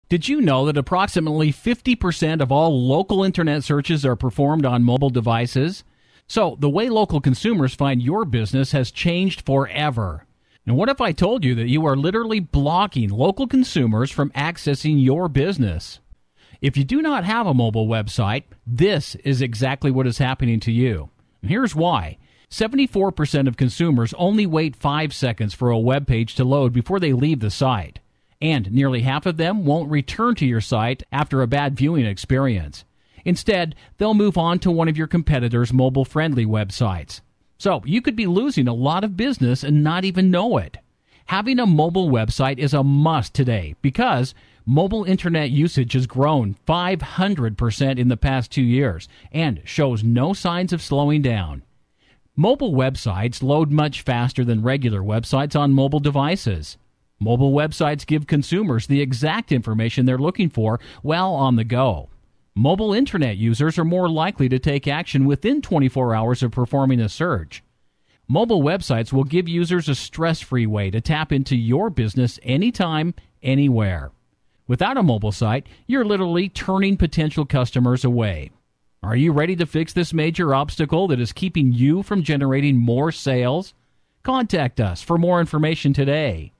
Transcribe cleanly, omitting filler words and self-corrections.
Did you know that approximately 50% of all local internet searches are performed on mobile devices? So, the way local consumers find your business has changed forever. And what if I told you that you are literally blocking local consumers from accessing your business? If you do not have a mobile website, this is exactly what is happening to you. And here's why. 74% of consumers only wait 5 seconds for a web page to load before they leave the site. And nearly half of them won't return to your site after a bad viewing experience. Instead, they'll move on to one of your competitors' mobile-friendly websites. So you could be losing a lot of business and not even know it. Having a mobile website is a must today because mobile internet usage has grown 500% in the past 2 years and shows no signs of slowing down. Mobile websites load much faster than regular websites on mobile devices. Mobile websites give consumers the exact information they're looking for while on the go. Mobile internet users are more likely to take action within 24 hours of performing a search. Mobile websites will give users a stress-free way to tap into your business anytime, anywhere. Without a mobile site, you're literally turning potential customers away. Are you ready to fix this major obstacle that is keeping you from generating more sales? Contact us for more information today.